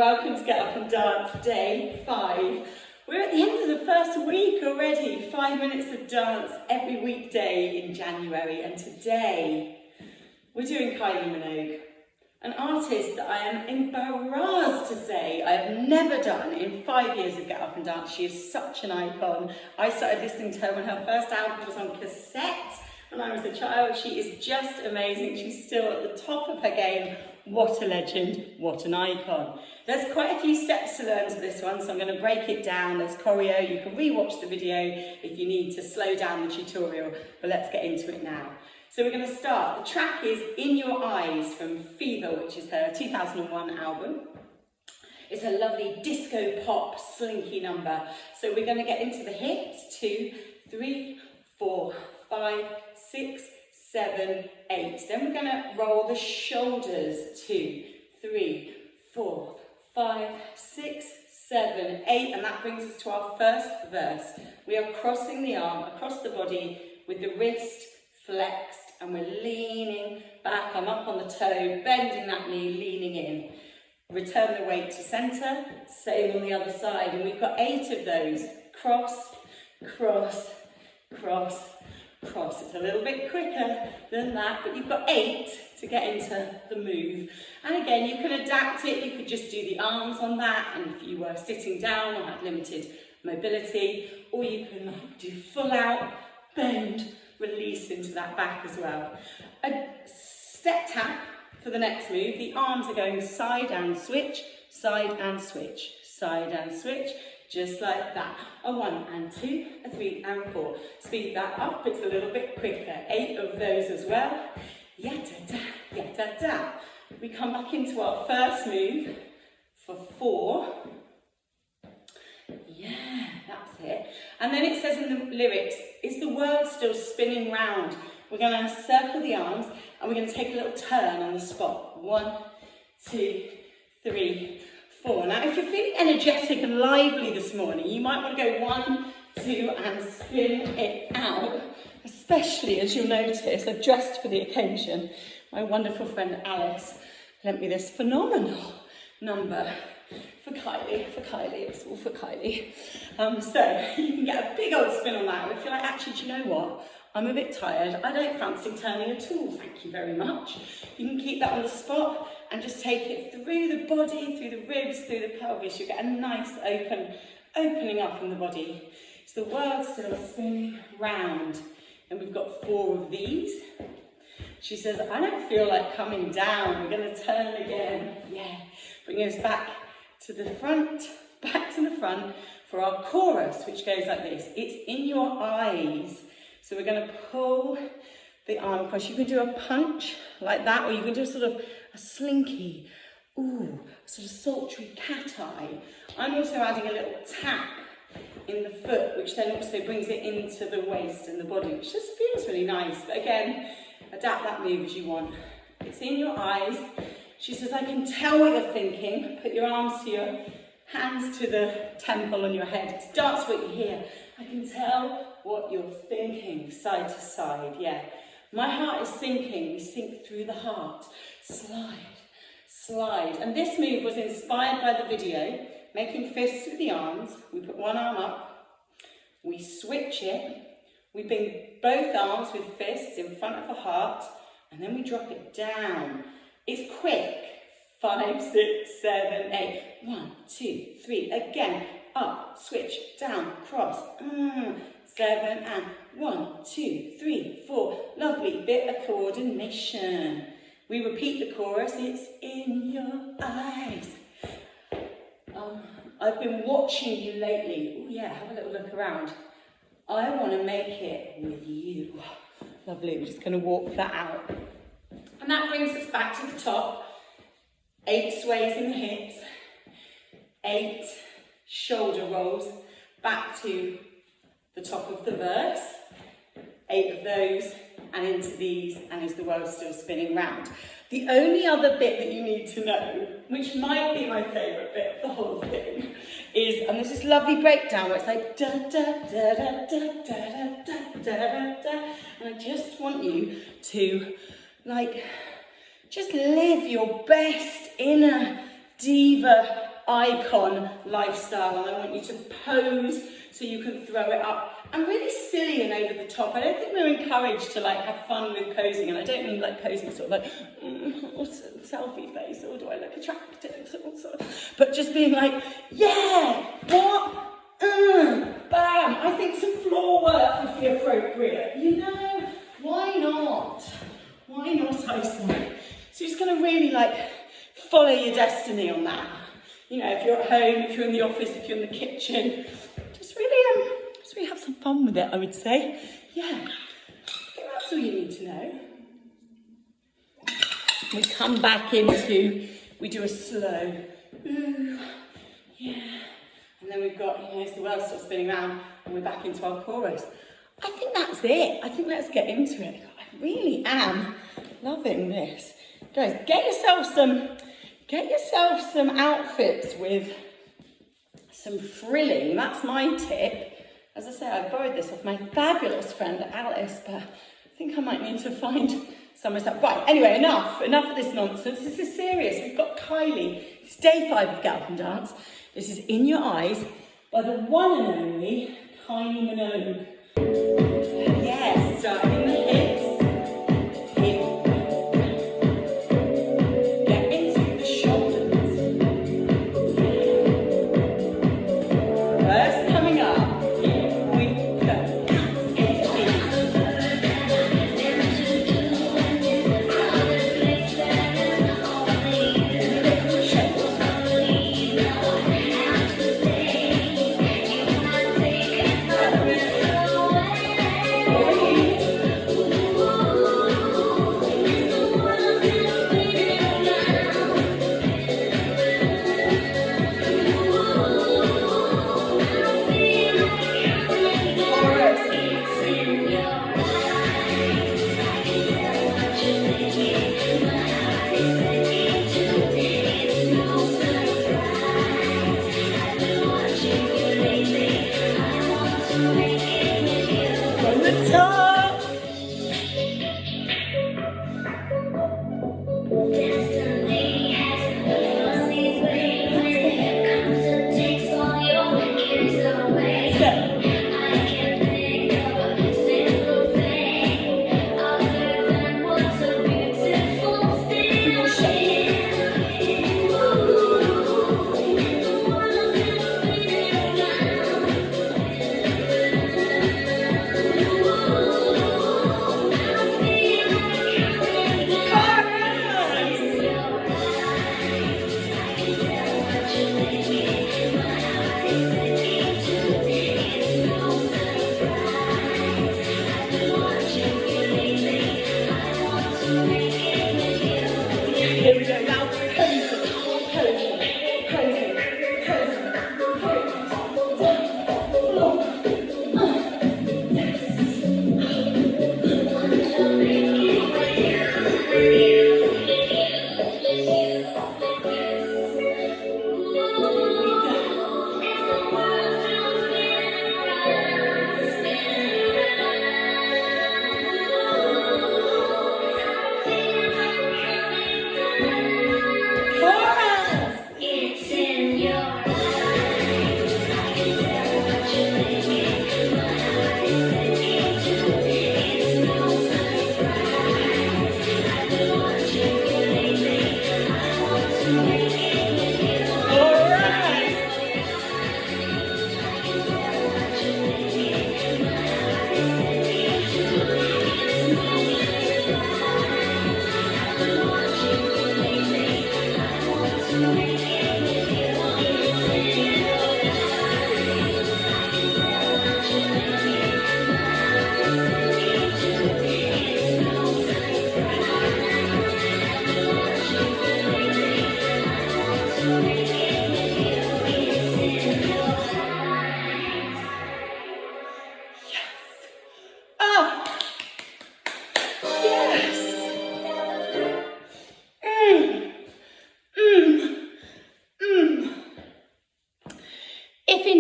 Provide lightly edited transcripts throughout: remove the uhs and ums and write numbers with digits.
welcome to Get Up and Dance Day 5. We're at the end of the first week already, 5 minutes of dance every weekday in January, and today we're doing Kylie Minogue, an artist that I am embarrassed to say I have never done in 5 years of Get Up and Dance. She is such an icon. I started listening to her when her first album was on cassette when I was a child. She is just amazing. She's still at the top of her game. What a legend, what an icon. There's quite a few steps to learn to this one, so I'm going to break it down. There's choreo, you can re-watch the video if you need to slow down the tutorial, but let's get into it now. So we're going to start. The track is In Your Eyes from Fever, which is her 2001 album. It's a lovely disco pop slinky number. So we're going to get into the hips, 2, 3, 4, 5, 6, 7, 8. Then we're going to roll the shoulders, 2, 3, 4, 5, 6, 7, 8, and that brings us to our first verse. We are crossing the arm across the body with the wrist flexed, and we're leaning back. I'm up on the toe, bending that knee, leaning in. Return the weight to center, same on the other side, and we've got 8 of those. Cross, cross, cross, cross. It's a little bit quicker than that, but you've got 8 to get into the move. And again, you can adapt it. You could just do the arms on that, and if you were sitting down or had limited mobility, or you can do full out, bend, release into that back as well. A step tap for the next move. The arms are going side and switch, side and switch, side and switch. Just like that. A 1 and 2, a 3 and 4. Speed that up, it's a little bit quicker. 8 of those as well. Ya-da-da, ya-da-da. We come back into our first move for 4. Yeah, that's it. And then it says in the lyrics, is the world still spinning round? We're going to circle the arms and we're going to take a little turn on the spot. 1, 2, 3, 4. Now, if you're feeling energetic and lively this morning, you might want to go 1, 2, and spin it out, especially as you'll notice, I've dressed for the occasion. My wonderful friend Alice lent me this phenomenal number for Kylie, it's all for Kylie. So you can get a big old spin on that. If you're like, actually, do you know what? I'm a bit tired. I don't fancy turning at all, thank you very much. You can keep that on the spot and just take it through the body, through the ribs, through the pelvis. You get a nice opening up in the body. So the world's still spinning round. And we've got 4 of these. She says, I don't feel like coming down. We're going to turn again. Yeah. Bring us back to the front for our chorus, which goes like this. It's in your eyes. So we're going to pull the arm across. You can do a punch like that, or you can do sort of a slinky, sort of sultry cat eye. I'm also adding a little tap in the foot, which then also brings it into the waist and the body, which just feels really nice. But again, adapt that move as you want. It's in your eyes. She says, I can tell what you're thinking. Put your arms to your hands to the temple on your head. It's dance what you hear. I can tell what you're thinking, side to side, yeah. My heart is sinking, we sink through the heart. Slide, slide. And this move was inspired by the video, making fists with the arms. We put one arm up, we switch it, we bring both arms with fists in front of the heart, and then we drop it down. It's quick. 5, 6, 7, 8. 1, 2, 3. Again. Up, switch, down, cross. 7 and 1, 2, 3, 4. Lovely bit of coordination. We repeat the chorus. It's in your eyes. I've been watching you lately. Oh yeah, have a little look around. I want to make it with you. Lovely. We're just going to walk that out. And that brings us back to the top. 8 sways in the hips. 8 shoulder rolls back to the top of the verse. 8 of those and into these, and is the world still spinning round. The only other bit that you need to know, which might be my favourite bit of the whole thing, is, and there's this lovely breakdown where it's like da da da da da da da da da, and I just want you to like just live your best inner diva icon lifestyle, and I want you to pose so you can throw it up. And really silly and over the top. I don't think we're encouraged to like have fun with posing, and I don't mean like posing sort of like selfie face, or do I look attractive? But just being like, yeah, what? Bam! I think some floor work would be appropriate. You know, why not? Why not, I say? So you're just going to really like follow your destiny on that. You know, if you're at home, if you're in the office, if you're in the kitchen, just really have some fun with it, I would say. Yeah, I think that's all you need to know. We come back into, we do a slow, ooh, yeah. And then we've got, you know, as the world's still spinning around, and we're back into our chorus. I think that's it. I think let's get into it. I really am loving this. Guys, get yourself some outfits with some frilling. That's my tip. As I say, I've borrowed this off my fabulous friend Alice, but I think I might need to find some myself. Right, anyway, enough of this nonsense. This is serious. We've got Kylie. It's day 5 of Get Up and Dance. This is In Your Eyes by the one and only Kylie Minogue. Yes, starting in the hips. Get into the shoulders. First coming up, here we go.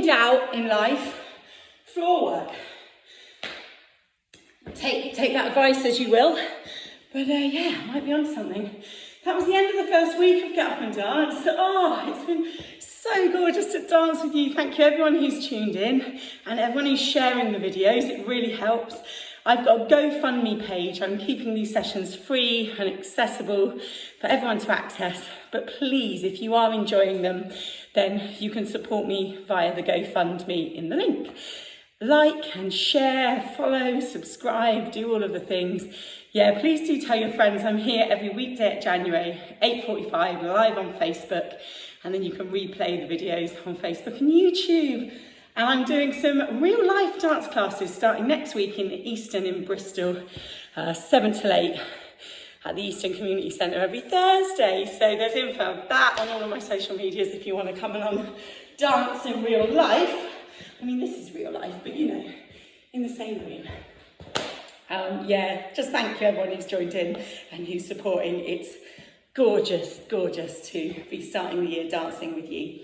Doubt in life, floor work. Take that advice as you will, but yeah, might be on something. that was the end of the first week of Get Up and Dance. Oh, it's been so gorgeous to dance with you. Thank you everyone who's tuned in and everyone who's sharing the videos. It really helps. I've got a GoFundMe page. I'm keeping these sessions free and accessible for everyone to access. But please, if you are enjoying them, then you can support me via the GoFundMe in the link. Like and share, follow, subscribe, do all of the things. Yeah, please do tell your friends. I'm here every weekday at January, 8:45, live on Facebook. And then you can replay the videos on Facebook and YouTube. And I'm doing some real life dance classes starting next week in Easton in Bristol, 7 till 8 at the Easton Community Centre every Thursday. So there's info of that on all of my social medias if you want to come along dance in real life. I mean, this is real life, but you know, in the same room. Yeah, just thank you everyone who's joined in and who's supporting. It's gorgeous, gorgeous to be starting the year dancing with you.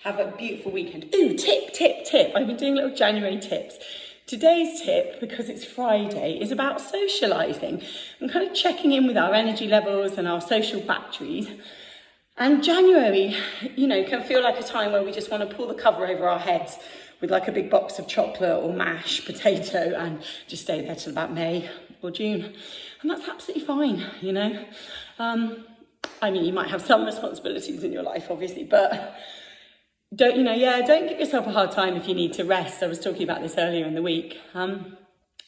Have a beautiful weekend. Ooh, tip. I've been doing little January tips. Today's tip, because it's Friday, is about socialising and kind of checking in with our energy levels and our social batteries. And January, you know, can feel like a time where we just want to pull the cover over our heads with like a big box of chocolate or mashed potato and just stay there till about May or June. And that's absolutely fine, you know. I mean, you might have some responsibilities in your life, obviously, but don't give yourself a hard time if you need to rest. I was talking about this earlier in the week.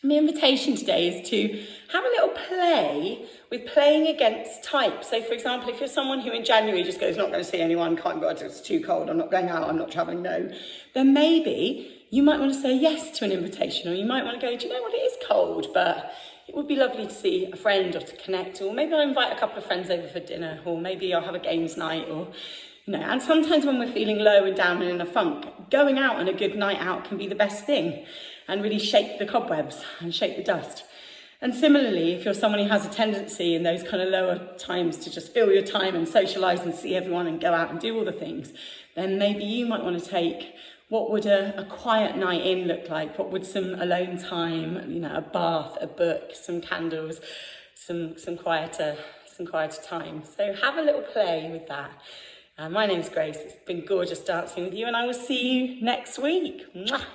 My invitation today is to have a little play with playing against type. So for example, if you're someone who in January just goes, not going to see anyone, can't go, it's too cold, I'm not going out, I'm not travelling, no, then maybe you might want to say yes to an invitation, or you might want to go, do you know what, it is cold, but it would be lovely to see a friend or to connect, or maybe I'll invite a couple of friends over for dinner, or maybe I'll have a games night, or you know. And sometimes when we're feeling low and down and in a funk, going out on a good night out can be the best thing and really shake the cobwebs and shake the dust. And similarly, if you're someone who has a tendency in those kind of lower times to just fill your time and socialise and see everyone and go out and do all the things, then maybe you might want to take, what would a quiet night in look like? What would some alone time, you know, a bath, a book, some candles, some quieter time. So have a little play with that. My name's Grace. It's been gorgeous dancing with you, and I will see you next week. Mwah.